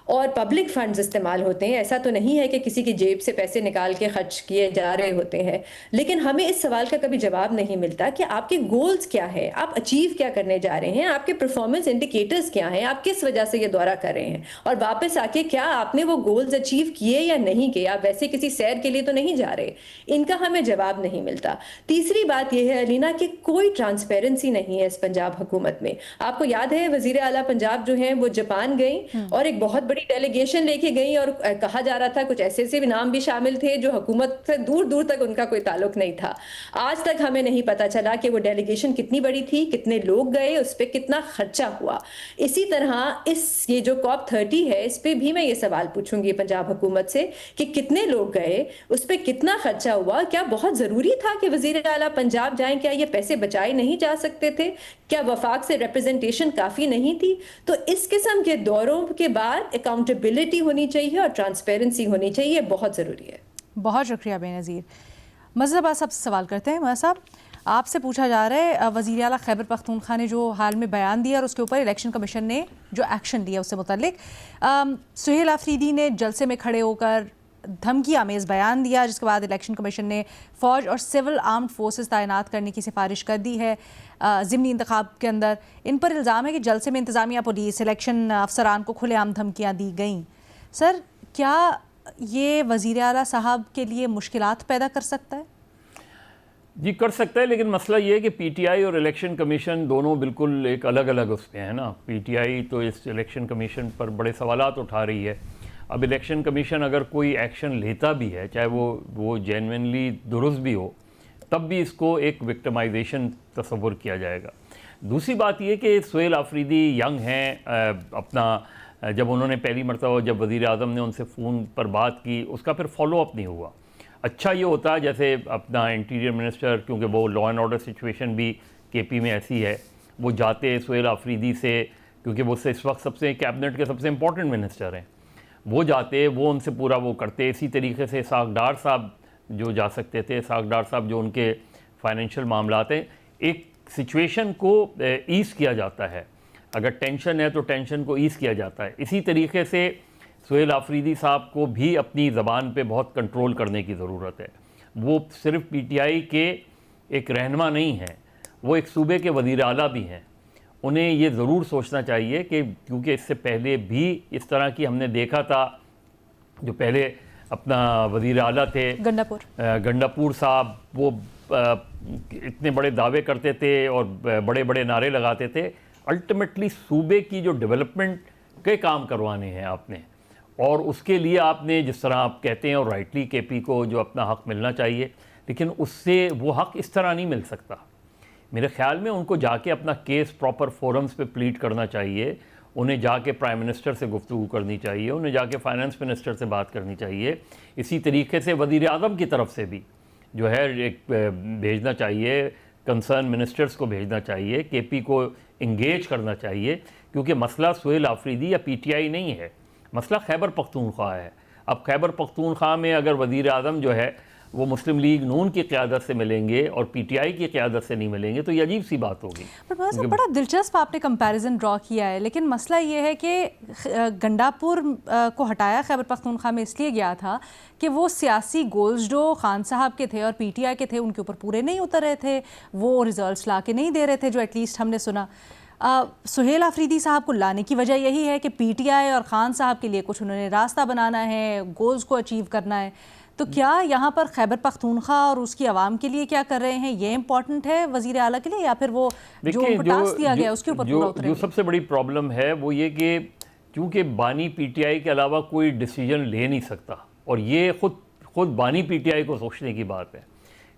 और पब्लिक फंड्स इस्तेमाल होते हैं। ऐसा तो नहीं है कि किसी की जेब से पैसे निकाल के खर्च किए जा रहे होते हैं, लेकिन हमें इस सवाल का कभी जवाब नहीं मिलता कि आपके गोल्स क्या है, आप अचीव अचीव क्या करने जा रहे हैं, आपके परफॉर्मेंस इंडिकेटर्स क्या हैं, आप किस वजह से ये दौरा कर रहे हैं, और वापस आके क्या आपने वो गोल्स अचीव किए या नहीं किए। आप वैसे किसी सैर के लिए तो नहीं जा रहे। इनका हमें जवाब नहीं मिलता। तीसरी बात यह है अलीना कि कोई ट्रांसपेरेंसी नहीं है इस पंजाब हुकूमत में। आपको याद है वजीर आला पंजाब जो है वो जापान गई और एक बहुत बड़ी डेलीगेशन लेके गई, और कहा जा रहा था कुछ ऐसे ऐसे नाम भी शामिल थे जो हुकूमत से दूर दूर तक उनका कोई ताल्लुक नहीं था। आज तक हमें नहीं पता चला कि वो डेलीगेशन कितनी बड़ी थी, कितने लोग गए, उस पर कितना खर्चा हुआ। इसी तरह ये जो COP30 है, इस पे भी मैं ये सवाल पूछूंगी पंजाब हुकूमत से कि कितने लोग गए, उस पर कितना खर्चा हुआ, क्या बहुत जरूरी था कि वजीर आला पंजाब जाएं, क्या ये पैसे बचाए नहीं जा सकते थे, क्या वफाक से रिप्रेजेंटेशन काफी नहीं थी। तो इस किस्म के दौरों के बाद अकाउंटेबिलिटी होनी चाहिए और ट्रांसपेरेंसी होनी चाहिए, बहुत जरूरी है। बहुत शुक्रिया बेनज़ीर। मज़हब साहब से सवाल करते हैं। मज़हब साहब, आपसे पूछा जा रहा है वज़ीर आला खैबर पख्तूनख्वा ने जो हाल में बयान दिया और उसके ऊपर इलेक्शन कमीशन ने जो एक्शन लिया उससे मुतल्लिक सुहेल आफरीदी ने जलसे में खड़े होकर धमकी आमेज़ बयान दिया, जिसके बाद इलेक्शन कमीशन ने फ़ौज और सिविल आर्म्ड फोर्सेस तैनात करने की सिफारिश कर दी है ज़िमनी इंतखाब के अंदर। इन पर इल्ज़ाम है कि जलसे में इंतज़ामिया, पुलिस, इलेक्शन अफसरान को खुलेआम धमकियाँ दी गईं। सर, क्या ये वज़ीर आला साहब के लिए मुश्किलात पैदा कर सकता है? जी, कर सकता है, लेकिन मसला ये है कि पीटीआई और इलेक्शन कमीशन दोनों बिल्कुल एक अलग अलग उस पे हैं ना। पीटीआई तो इस इलेक्शन कमीशन पर बड़े सवालात उठा रही है। अब इलेक्शन कमीशन अगर कोई एक्शन लेता भी है, चाहे वो जेन्युइनली दुरुस्त भी हो, तब भी इसको एक विक्टिमाइजेशन तस्वुर किया जाएगा। दूसरी बात ये कि सुहेल आफरीदी यंग हैं, अपना जब उन्होंने पहली मरतबा जब वज़ीर आज़म ने उनसे फ़ोन पर बात की, उसका फिर फॉलो अप नहीं हुआ। अच्छा ये होता है जैसे अपना इंटीरियर मिनिस्टर, क्योंकि वो लॉ एंड ऑर्डर सिचुएशन भी केपी में ऐसी है, वो जाते सुहेल आफरीदी से, क्योंकि वो इस वक्त सबसे कैबिनेट के सबसे इंपॉर्टेंट मिनिस्टर हैं, वो जाते, वो उनसे पूरा वो करते। इसी तरीके से इसाक डार साहब जो जा सकते थे, इसाक डार साहब जो उनके फाइनेंशियल मामलात हैं, एक सिचुएशन को ईज़ किया जाता है। अगर टेंशन है तो टेंशन को ईज़ किया जाता है। इसी तरीके से सुहेल आफरीदी साहब को भी अपनी ज़बान पे बहुत कंट्रोल करने की ज़रूरत है। वो सिर्फ पीटीआई के एक रहनुमा नहीं हैं, वो एक सूबे के वज़ीर आला भी हैं। उन्हें ये ज़रूर सोचना चाहिए कि क्योंकि इससे पहले भी इस तरह की हमने देखा था, जो पहले अपना वज़ीर आला थे गंडापुर साहब, वो इतने बड़े दावे करते थे और बड़े बड़े नारे लगाते थे। अल्टीमेटली सूबे की जो डेवलपमेंट के काम करवाने हैं आपने, और उसके लिए आपने जिस तरह आप कहते हैं, और राइटली केपी को जो अपना हक़ मिलना चाहिए, लेकिन उससे वो हक़ इस तरह नहीं मिल सकता। मेरे ख़्याल में उनको जाके अपना केस प्रॉपर फोरम्स पे प्लीड करना चाहिए, उन्हें जाके प्राइम मिनिस्टर से गुफ्तगू करनी चाहिए, उन्हें जाके फाइनेंस मिनिस्टर से बात करनी चाहिए। इसी तरीके से वज़ीर आज़म की तरफ से भी जो है एक भेजना चाहिए, कंसर्न मिनिस्टर्स को भेजना चाहिए, केपी को इंगेज करना चाहिए, क्योंकि मसला सुहेल आफरीदी या पीटीआई नहीं है, मसला खैबर पख्तूनख्वा है। अब खैबर पख्तूनख्वा में अगर वज़ीर आज़म जो है वो मुस्लिम लीग नून की क़यादत से मिलेंगे और पीटीआई की क़यादत से नहीं मिलेंगे, तो ये अजीब सी बात होगी। पर बड़ा दिलचस्प आपने कंपैरिजन ड्रॉ किया है, लेकिन मसला ये है कि गंडापुर को हटाया खैबर पख्तूनख्वा में इसलिए गया था कि वो सियासी गोल्स जो खान साहब के थे और पीटीआई के थे उनके ऊपर पूरे नहीं उतर रहे थे, वो रिजल्ट्स ला के नहीं दे रहे थे जो एटलीस्ट हमने सुना। सुहेल आफरीदी साहब को लाने की वजह यही है कि पीटीआई और खान साहब के लिए कुछ उन्होंने रास्ता बनाना है, गोल्स को अचीव करना है। तो क्या यहाँ पर खैबर पख्तूनख्वा और उसकी आवाम के लिए क्या कर रहे हैं ये इम्पोर्टेंट है वज़ीर आला के लिए, या फिर वो जो उनको टास्क दिया गया उसके ऊपर पूरा उतरेंगे? जो सबसे बड़ी प्रॉब्लम है वो ये कि क्योंकि बानी पीटीआई के अलावा कोई डिसीजन ले नहीं सकता, और ये खुद बानी पीटीआई को सोचने की बात है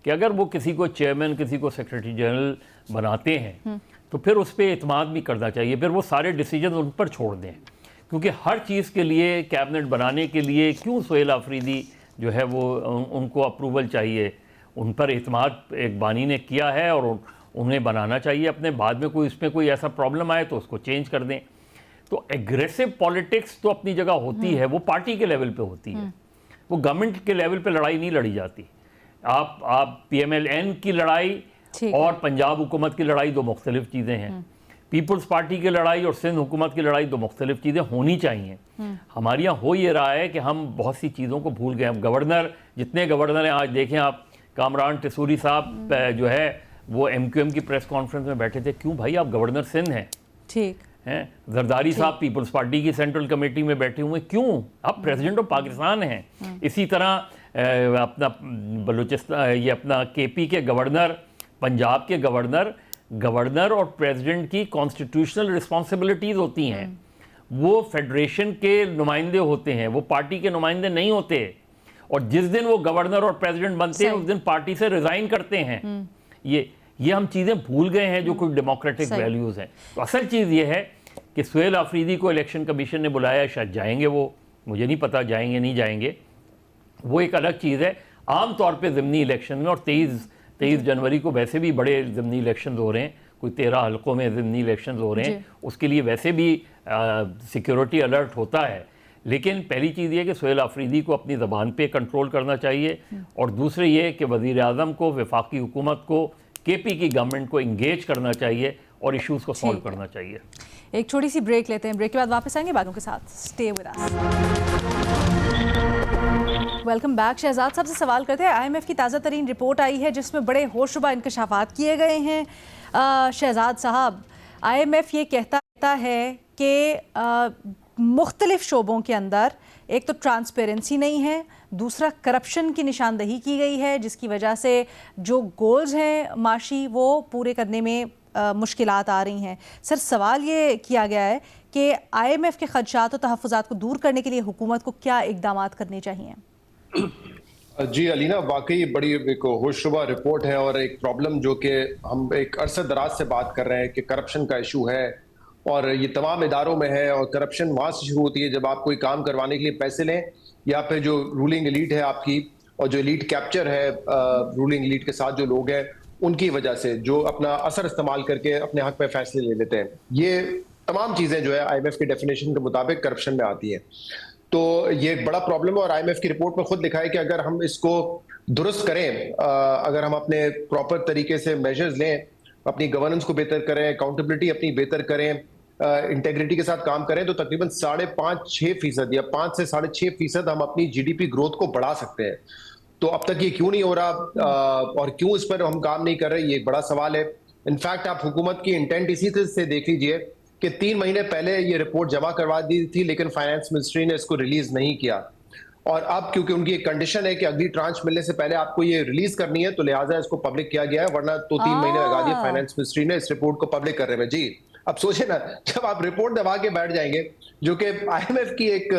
कि अगर वो किसी को चेयरमैन, किसी को सेक्रेटरी जनरल बनाते हैं तो फिर उस पर एतमाद भी करना चाहिए, फिर वो सारे डिसीजन उन पर छोड़ दें, क्योंकि हर चीज़ के लिए कैबिनेट बनाने के लिए क्यों सुहेल आफरीदी जो है वो उनको अप्रूवल चाहिए, उन पर एतमाद एक बानी ने किया है और उन्हें बनाना चाहिए अपने। बाद में कोई इसमें कोई ऐसा प्रॉब्लम आए तो उसको चेंज कर दें। तो एग्रेसिव पॉलिटिक्स तो अपनी जगह होती है, वो पार्टी के लेवल पे होती है, वो गवर्नमेंट के लेवल पे लड़ाई नहीं लड़ी जाती। आप PMLN की लड़ाई और पंजाब हुकूमत की लड़ाई दो मुख्तलिफ चीज़ें हैं। पीपल्स पार्टी की लड़ाई और सिंध हुकूमत की लड़ाई दो मुख्तलिफ चीज़ें होनी चाहिए। हमारे यहाँ हो ये रहा है कि हम बहुत सी चीज़ों को भूल गए। हम गवर्नर, जितने गवर्नर हैं आज देखें आप, कामरान टिसूरी साहब जो है वो MQM की प्रेस कॉन्फ्रेंस में बैठे थे। क्यों भाई, आप गवर्नर सिंध हैं, ठीक हैं जरदारी साहब पीपल्स पार्टी की सेंट्रल कमेटी में बैठे हुए, क्यों? आप प्रेसिडेंट ऑफ पाकिस्तान हैं। इसी तरह अपना बलूचिस्तान, ये अपना KP के गवर्नर, पंजाब के गवर्नर और प्रेसिडेंट की कॉन्स्टिट्यूशनल रिस्पॉन्सिबिलिटीज़ होती हैं। वो फेडरेशन के नुमाइंदे होते हैं, वो पार्टी के नुमाइंदे नहीं होते। और जिस दिन वो गवर्नर और प्रेसिडेंट बनते हैं उस दिन पार्टी से रिजाइन करते हैं। ये हम चीज़ें भूल गए हैं जो कुछ डेमोक्रेटिक वैल्यूज़ हैं। तो असल चीज़ ये है कि सुहेल आफरीदी को इलेक्शन कमीशन ने बुलाया, शायद जाएंगे वो, मुझे नहीं पता जाएंगे नहीं जाएंगे, वो एक अलग चीज़ है। आम तौर पे ज़िमनी इलेक्शन में, और 23 जनवरी को वैसे भी बड़े ज़िमनी इलेक्शन हो रहे हैं, कोई 13 हल्कों में ज़िमनी इलेक्शन हो रहे हैं, उसके लिए वैसे भी सिक्योरिटी अलर्ट होता है। लेकिन पहली चीज़ ये कि सुहेल आफरीदी को अपनी ज़बान पे कंट्रोल करना चाहिए, और दूसरे ये कि वज़ीर आज़म को, वफाकी हुकूमत को, KP की गवर्नमेंट को इंगेज करना चाहिए और इश्यूज़ को सॉल्व करना चाहिए। एक छोटी सी ब्रेक लेते हैं, ब्रेक के बाद वापस आएंगे बातों के साथ। Stay with us. Welcome back. Shahzad साहब से सवाल करते हैं, IMF की ताज़ा तरीन रिपोर्ट आई है जिसमें बड़े होशरुबा इंकशाफात किए गए हैं। शहजाद साहब, IMF ये कहता है कि मुख्तलिफ शोबों के अंदर एक तो ट्रांसपेरेंसी नहीं है, दूसरा करप्शन की निशानदही की गई है, जिसकी वजह से जो गोल्स हैं माशी वो पूरे करने में मुश्किलात आ रही हैं। सर, सवाल ये किया गया है कि IMF के खदशात और तहफ़्फ़ुज़ात को दूर करने के लिए हुकूमत को क्या इक़दामात करने चाहिए? जी अलीना, वाकई बड़ी एक होशरुबा रिपोर्ट है, और एक प्रॉब्लम जो कि हम एक अरसे दराज से बात कर रहे हैं कि करप्शन का इशू है, और ये तमाम इदारों में है। और करप्शन वहाँ से शुरू होती है जब आप कोई काम करवाने के लिए पैसे लें, या फिर जो रूलिंग एलीट है आपकी, और जो एलीट कैप्चर है रूलिंग एलीट के साथ जो लोग हैं उनकी वजह से, जो अपना असर इस्तेमाल करके अपने हक में फैसले ले लेते हैं। ये तमाम चीज़ें जो है IMF की डेफिनेशन के मुताबिक करप्शन में आती हैं। तो ये एक बड़ा प्रॉब्लम है, और IMF की रिपोर्ट में खुद लिखा है कि अगर हम इसको दुरुस्त करें, अगर हम अपने प्रॉपर तरीके से मेजर्स लें, अपनी गवर्नेंस को बेहतर करें, अकाउंटेबिलिटी अपनी बेहतर करें, इंटेग्रिटी के साथ काम करें, तो तकरीबन 5.5-6% या 5 से 6.5% हम अपनी GDP ग्रोथ को बढ़ा सकते हैं। तो अब तक ये क्यों नहीं हो रहा, और क्यों इस पर हम काम नहीं कर रहे, ये एक बड़ा सवाल है। इनफैक्ट आप हुकूमत की इंटेंट इसी से देख लीजिए कि 3 महीने पहले ये रिपोर्ट जमा करवा दी थी, लेकिन फाइनेंस मिनिस्ट्री ने इसको रिलीज नहीं किया। और अब क्योंकि उनकी एक कंडीशन है कि अगली ट्रांच मिलने से पहले आपको ये रिलीज करनी है, तो लिहाजा इसको पब्लिक किया गया है, वरना तो 3 महीने लगा दिए फाइनेंस मिनिस्ट्री ने इस रिपोर्ट को पब्लिक करने में। जी, अब सोचिए ना, जब आप रिपोर्ट दबा के बैठ जाएंगे, जो कि IMF की एक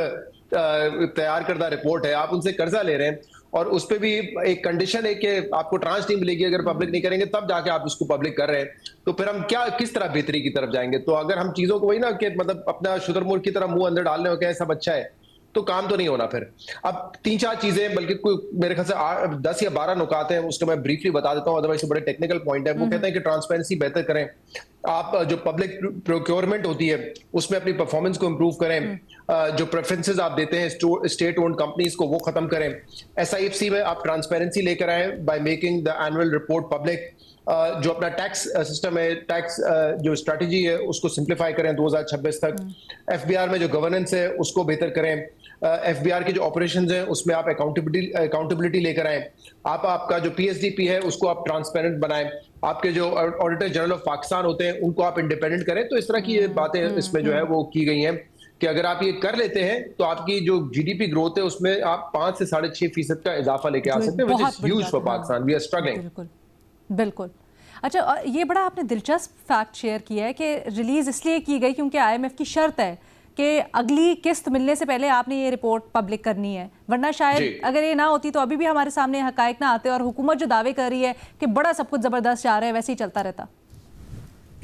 तैयार करदा रिपोर्ट है, आप उनसे कर्जा ले रहे हैं, और उस पर भी एक कंडीशन है कि आपको ट्रांच नहीं मिलेगी अगर पब्लिक नहीं करेंगे, तब जाके आप इसको पब्लिक कर रहे हैं, तो फिर हम किस तरह बेहतरी की तरफ जाएंगे? तो अगर हम चीजों को वही ना कि मतलब अपना शुतुरमुर्ग की तरह मुंह अंदर डालने हो क्या सब अच्छा है, तो काम तो नहीं होना। फिर अब 3-4 चीजें, बल्कि कोई मेरे ख्याल से 10 या 12 नुकात हैं, उसको मैं ब्रीफली बता देता हूं, अदरवाइज बड़े टेक्निकल पॉइंट है। वो कहते हैं कि ट्रांसपेरेंसी बेहतर करें, आप जो पब्लिक प्रोक्योरमेंट होती है उसमें अपनी परफॉर्मेंस को इंप्रूव करें, जो प्रेफरेंसेस आप देते हैं स्टेट ओन्ड कंपनीज को वो खत्म करें, SIFC में आप ट्रांसपेरेंसी लेकर आए by making the annual report public, जो अपना टैक्स सिस्टम है, टैक्स जो स्ट्रेटजी है उसको सिंप्लीफाई करें 2026 तक, FBR में जो गवर्नेंस है उसको बेहतर करें, FBR के जो ऑपरेशंस हैं उसमें आप अकाउंटेबिलिटी लेकर आए, आपका जो PSDP है उसको आप ट्रांसपेरेंट बनाएं, आपके जो ऑडिटर जनरल ऑफ पाकिस्तान होते हैं उनको आप इंडिपेंडेंट करें। तो इस तरह की ये बातें इसमें जो है वो की गई हैं कि अगर आप ये कर लेते हैं तो आपकी जो GDP ग्रोथ है उसमें आप 5 से 6.5% का इजाफा लेके आ सकते हैं, which is huge for Pakistan. We are struggling. बिल्कुल। अच्छा, ये बड़ा आपने दिलचस्प फैक्ट शेयर किया है कि रिलीज इसलिए की गई क्योंकि IMF की शर्त है कि अगली किस्त मिलने से पहले आपने ये रिपोर्ट पब्लिक करनी है, वरना शायद अगर ये ना होती तो अभी भी हमारे सामने हकायक ना आते, और हुकूमत जो दावे कर रही है कि बड़ा सब कुछ जबरदस्त जा रहा है वैसे ही चलता रहता।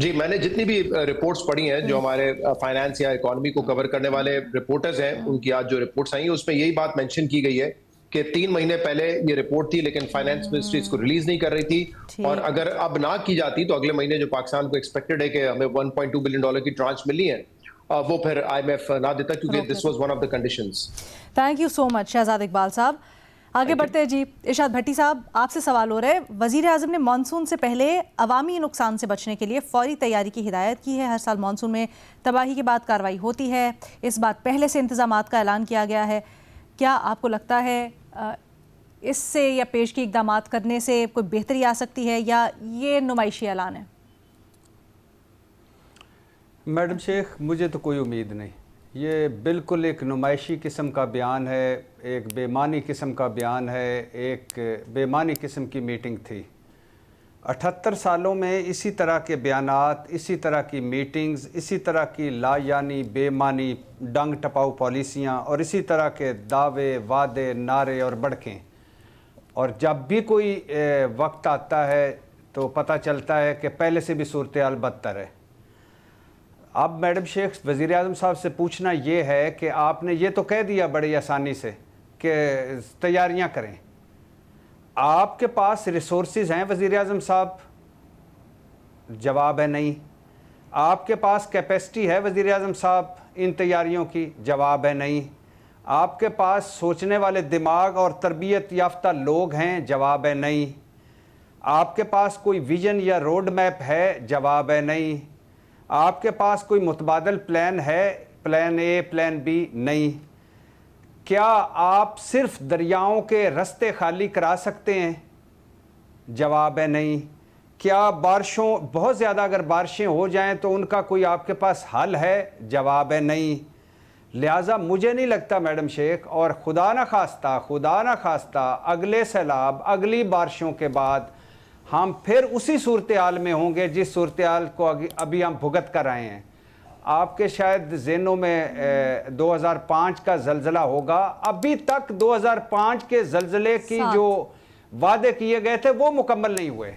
जी, मैंने जितनी भी रिपोर्ट्स पढ़ी हैं जो हमारे फाइनेंस या इकोनॉमी को कवर करने वाले रिपोर्टर्स हैं, उनकी आज जो रिपोर्ट्स आई हैं उसमें यही बात मेंशन की गई है कि 3 महीने पहले ये रिपोर्ट थी, लेकिन फाइनेंस मिनिस्ट्री इसको रिलीज नहीं कर रही थी, और अगर अब ना की जाती तो अगले महीने जो पाकिस्तान को एक्सपेक्टेड है कि हमें $1.2 बिलियन की ट्रांच मिलनी है, वो फिर IMF ना देता, क्योंकि this was one of the conditions. Thank you so much Shahzad Iqbal साहब। आगे बढ़ते हैं जी। इरशाद भट्टी साहब, आपसे सवाल हो रहा है, वज़ीर आज़म ने मानसून से पहले अवामी नुकसान से बचने के लिए फौरी तैयारी की हिदायत की है। हर साल मानसून में तबाही के बाद कार्रवाई होती है, इस बार पहले से इंतजामात का ऐलान किया गया है। क्या आपको लगता है इससे या पेशगी इकदाम करने से कोई बेहतरी आ सकती है या ये नुमाइशी ऐलान है? मैडम शेख, मुझे तो कोई उम्मीद नहीं। ये बिल्कुल एक नुमाइशी किस्म का बयान है, एक बेमानी किस्म का बयान है, एक बेमानी किस्म की मीटिंग थी। 78 सालों में इसी तरह के बयानात, इसी तरह की मीटिंग्स, इसी तरह की लायानी, बेमानी, डंग टपाऊ पॉलिसियाँ और इसी तरह के दावे, वादे, नारे और बड़कें। और जब भी कोई वक्त आता है तो पता चलता है कि पहले से भी सूरत हाल बदतर है। अब मैडम शेख, वज़ीर आज़म साहब से पूछना ये है कि आपने ये तो कह दिया बड़ी आसानी से कि तैयारियां करें, आपके पास रिसोर्सेज हैं वज़ीर आज़म साहब? जवाब है नहीं। आपके पास कैपेसिटी है वज़ीर आज़म साहब इन तैयारियों की? जवाब है नहीं। आपके पास सोचने वाले दिमाग और तरबियत याफ्ता लोग हैं? जवाब है नहीं। आपके पास कोई विजन या रोड मैप है? जवाब है नहीं। आपके पास कोई मुतबादल प्लान है, प्लान ए, प्लान बी? नहीं। क्या आप सिर्फ दरियाओं के रास्ते खाली करा सकते हैं? जवाब है नहीं। क्या बारिशों, बहुत ज़्यादा अगर बारिशें हो जाएं तो उनका कोई आपके पास हल है? जवाब है नहीं। लिहाजा मुझे नहीं लगता मैडम शेख, और खुदा ना खास्ता अगले सैलाब, अगली बारिशों के बाद हम फिर उसी सूरत हाल में होंगे जिस सूरत हाल को अभी हम भुगत कर आए हैं। आपके शायद ज़हनों में 2005 का ज़लज़ला होगा। अभी तक 2005 के ज़लज़ले की जो वादे किए गए थे वो मुकम्मल नहीं हुए।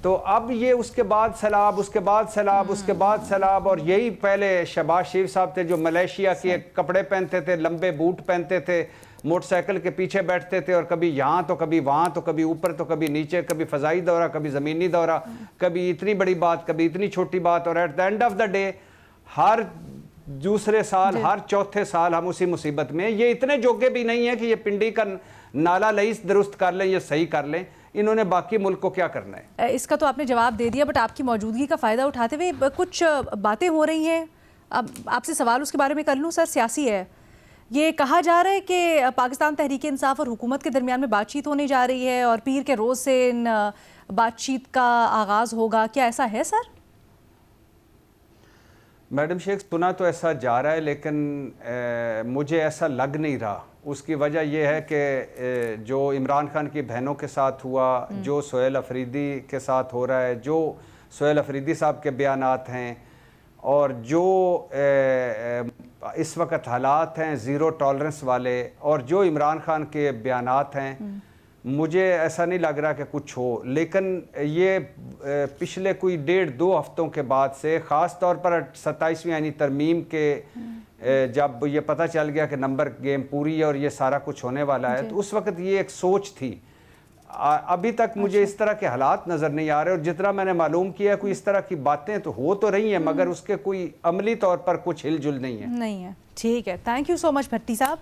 तो अब ये उसके बाद सैलाब, उसके बाद सैलाब, उसके बाद सैलाब। और यही पहले शहबाज शरीफ साहब थे जो मलेशिया के कपड़े पहनते थे, लंबे बूट पहनते थे, मोटरसाइकिल के पीछे बैठते थे और कभी यहाँ तो कभी वहाँ तो कभी ऊपर तो कभी नीचे, कभी फ़ज़ाई दौरा, कभी ज़मीनी दौरा, कभी इतनी बड़ी बात, कभी इतनी छोटी बात। और at the end of the day हर दूसरे साल, हर चौथे साल हम उसी मुसीबत में। ये इतने जोगे भी नहीं है कि ये पिंडी का नाला लईस दुरुस्त कर लें, ये सही कर लें। इन्होंने बाकी मुल्क को क्या करना है? इसका तो आपने जवाब दे दिया, बट आपकी मौजूदगी का फ़ायदा उठाते हुए कुछ बातें हो रही हैं। अब आपसे सवाल उसके बारे में कर लूँ सर, सियासी है। ये कहा जा रहा है कि पाकिस्तान तहरीक इंसाफ और हुकूमत के दरमियान में बातचीत होने जा रही है और पीर के रोज़ से इन बातचीत का आगाज़ होगा। क्या ऐसा है सर? मैडम शेख, सुना तो ऐसा जा रहा है, लेकिन मुझे ऐसा लग नहीं रहा। उसकी वजह यह है कि जो इमरान खान की बहनों के साथ हुआ, जो सोहेल अफरीदी के साथ हो रहा है, जो सोहेल अफरीदी साहब के बयानात हैं, और जो इस वक्त हालात हैं ज़ीरो टॉलरेंस वाले, और जो इमरान खान के बयानात हैं, मुझे ऐसा नहीं लग रहा कि कुछ हो। लेकिन ये पिछले कोई 1.5-2 हफ्तों के बाद से, ख़ास तौर पर 27वीं यानी तरमीम के जब ये पता चल गया कि नंबर गेम पूरी है और ये सारा कुछ होने वाला है, तो उस वक्त ये एक सोच थी। अभी तक मुझे इस तरह के हालात नज़र नहीं आ रहे, और जितना मैंने मालूम किया कोई इस तरह की बातें तो हो तो रही हैं, मगर उसके कोई अमली तौर पर कुछ हिलजुल नहीं है। ठीक है। थैंक यू सो मच भट्टी साहब।